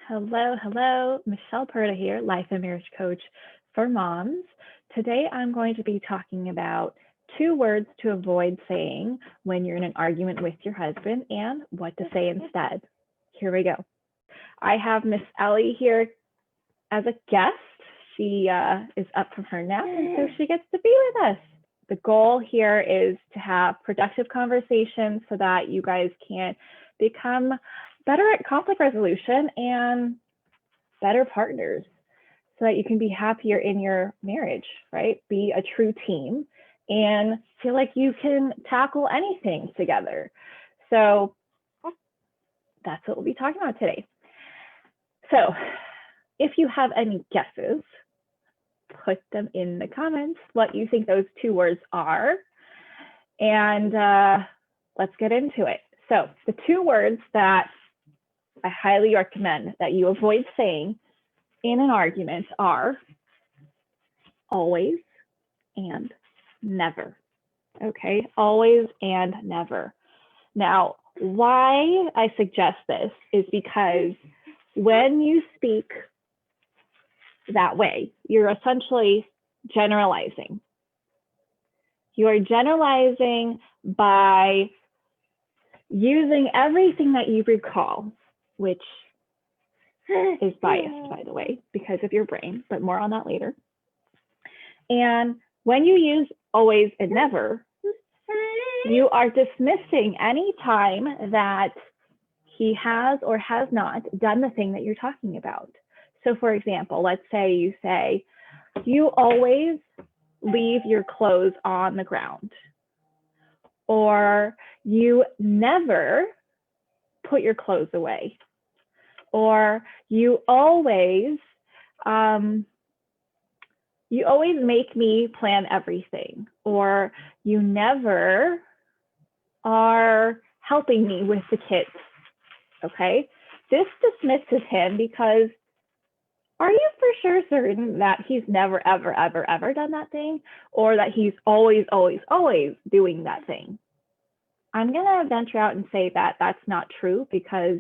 Hello, hello. Michelle Perta here, life and marriage coach for moms. Today I'm going to be talking about 2 words to avoid saying when you're in an argument with your husband and what to say instead. Here we go. I have Miss Ellie here as a guest. She is up from her nap, and so she gets to be with us. The goal here is to have productive conversations so that you guys can become better at conflict resolution and better partners so that you can be happier in your marriage, right? Be a true team and feel like you can tackle anything together. So that's what we'll be talking about today. So if you have any guesses, put them in the comments, what you think those 2 words are, and let's get into it. So the 2 words that I highly recommend that you avoid saying in an argument are always and never. Okay, always and never. Now, why I suggest this is because when you speak that way, you're essentially generalizing. You are generalizing by using everything that you recall, which is biased, by the way, because of your brain, but more on that later. And when you use always and never, you are dismissing any time that he has or has not done the thing that you're talking about. So for example, let's say you say, you always leave your clothes on the ground, or you never put your clothes away, or you always make me plan everything, or you never are helping me with the kids. Okay, this dismisses him because are you for sure certain that he's never, ever, ever, ever done that thing, or that he's always, always, always doing that thing? I'm going to venture out and say that that's not true, because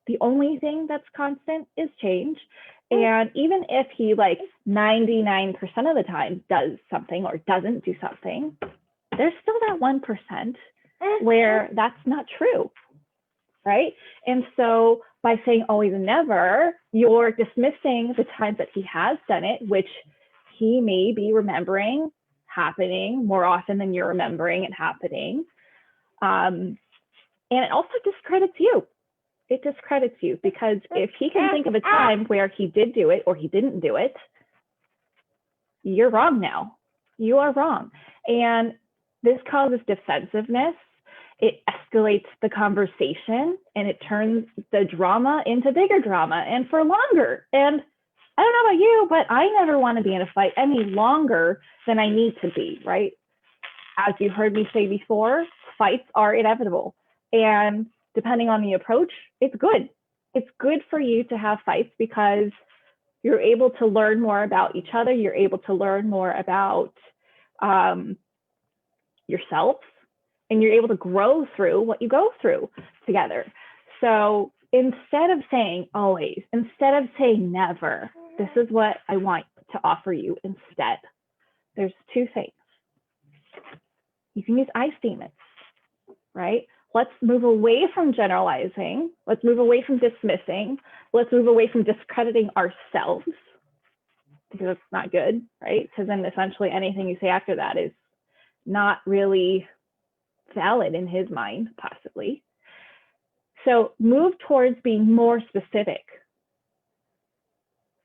the only thing that's constant is change. And even if he 99% of the time does something or doesn't do something, there's still that 1% where that's not true, right? And so by saying always and never, you're dismissing the times that he has done it, which he may be remembering happening more often than you're remembering it happening. And it also discredits you. It discredits you, because if he can think of a time where he did do it or he didn't do it, you're wrong now. You are wrong. And this causes defensiveness. It escalates the conversation, and it turns the drama into bigger drama and for longer. And I don't know about you, but I never want to be in a fight any longer than I need to be, right? As you heard me say before, fights are inevitable. And depending on the approach, it's good. It's good for you to have fights because you're able to learn more about each other. You're able to learn more about yourself, and you're able to grow through what you go through together. So instead of saying always, instead of saying never, this is what I want to offer you instead. There's 2 things. You can use I statements, right? Let's move away from generalizing. Let's move away from dismissing. Let's move away from discrediting ourselves, because it's not good, right? Because then essentially anything you say after that is not really valid in his mind, possibly. So move towards being more specific.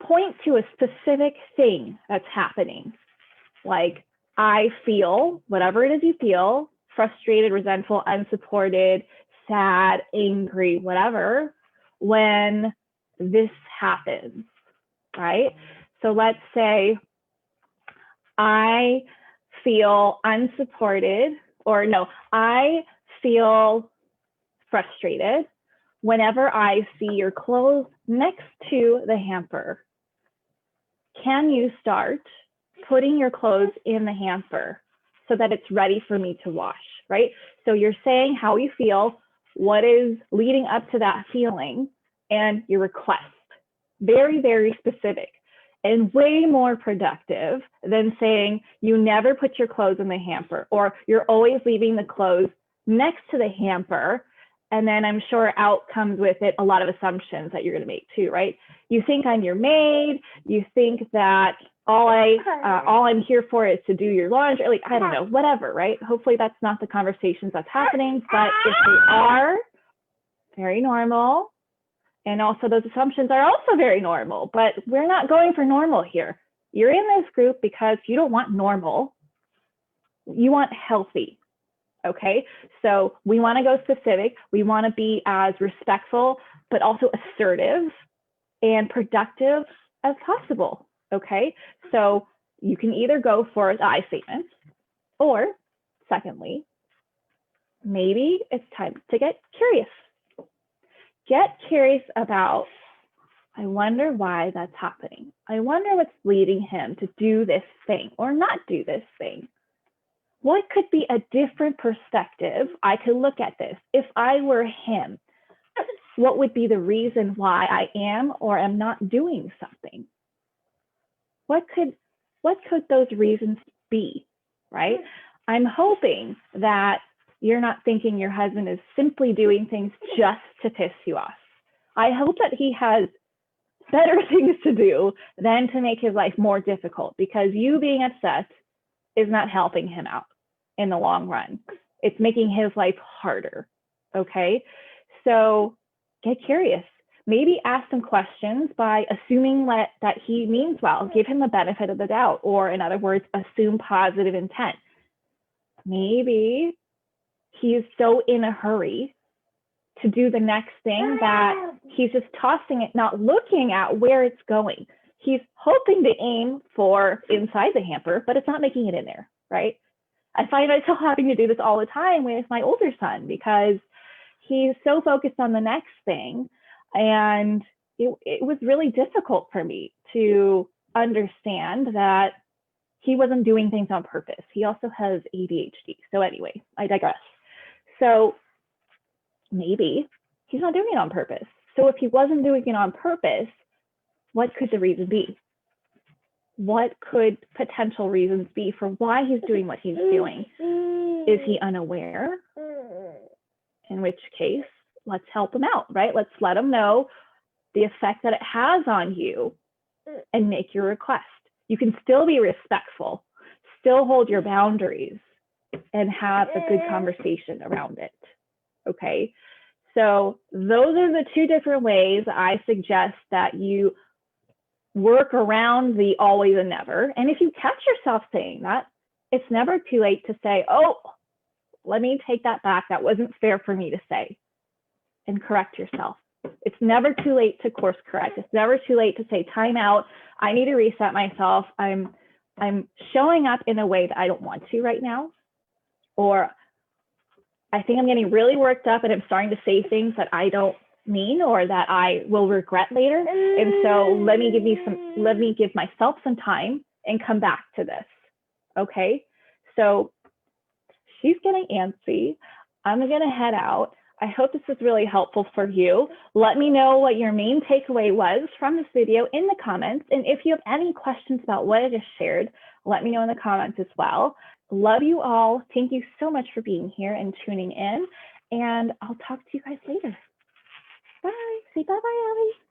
Point to a specific thing that's happening. Like, I feel, whatever it is you feel, frustrated, resentful, unsupported, sad, angry, whatever, when this happens, right? So let's say I feel unsupported, or no, I feel frustrated whenever I see your clothes next to the hamper. Can you start putting your clothes in the hamper so that it's ready for me to wash, right? So you're saying how you feel, what is leading up to that feeling, and your request. very, very specific, and way more productive than saying you never put your clothes in the hamper, or you're always leaving the clothes next to the hamper. And then I'm sure out comes with it a lot of assumptions that you're going to make too, right? You think I'm your maid. You think that all I'm here for is to do your laundry. Like, I don't know, whatever, right? Hopefully that's not the conversations that's happening, but if they are, very normal. And also those assumptions are also very normal, but we're not going for normal here. You're in this group because you don't want normal. You want healthy. Okay, so we want to go specific. We want to be as respectful, but also assertive and productive as possible. Okay, so you can either go for the I statements, or secondly, maybe it's time to get curious. Get curious about, I wonder why that's happening. I wonder what's leading him to do this thing or not do this thing. What could be a different perspective I could look at this? If I were him, what would be the reason why I am or am not doing something? What could those reasons be, right? I'm hoping that you're not thinking your husband is simply doing things just to piss you off. I hope that he has better things to do than to make his life more difficult, because you being upset is not helping him out in the long run. It's making his life harder, okay? So get curious. Maybe ask some questions by assuming that he means well. Give him the benefit of the doubt, or in other words, assume positive intent. Maybe he's so in a hurry to do the next thing that he's just tossing it, not looking at where it's going. He's hoping to aim for inside the hamper, but it's not making it in there, right? I find myself having to do this all the time with my older son, because he's so focused on the next thing. And it was really difficult for me to understand that he wasn't doing things on purpose. He also has ADHD. So anyway, I digress. So maybe he's not doing it on purpose. So if he wasn't doing it on purpose, what could the reason be? What could potential reasons be for why he's doing what he's doing? Is he unaware? In which case, let's help him out, right? Let's let him know the effect that it has on you and make your request. You can still be respectful, still hold your boundaries, and have a good conversation around it, okay? So those are the two different ways I suggest that you work around the always and never. And if you catch yourself saying that, it's never too late to say, oh, let me take that back. That wasn't fair for me to say, and correct yourself. It's never too late to course correct. It's never too late to say, time out. I need to reset myself. I'm showing up in a way that I don't want to right now. Or I think I'm getting really worked up and I'm starting to say things that I don't mean or that I will regret later. And so let me give myself some time and come back to this. Okay. So she's getting antsy. I'm going to head out. I hope this was really helpful for you. Let me know what your main takeaway was from this video in the comments. And if you have any questions about what I just shared, let me know in the comments as well. Love you all. Thank you so much for being here and tuning in. And I'll talk to you guys later. Bye. Say bye-bye, Abby.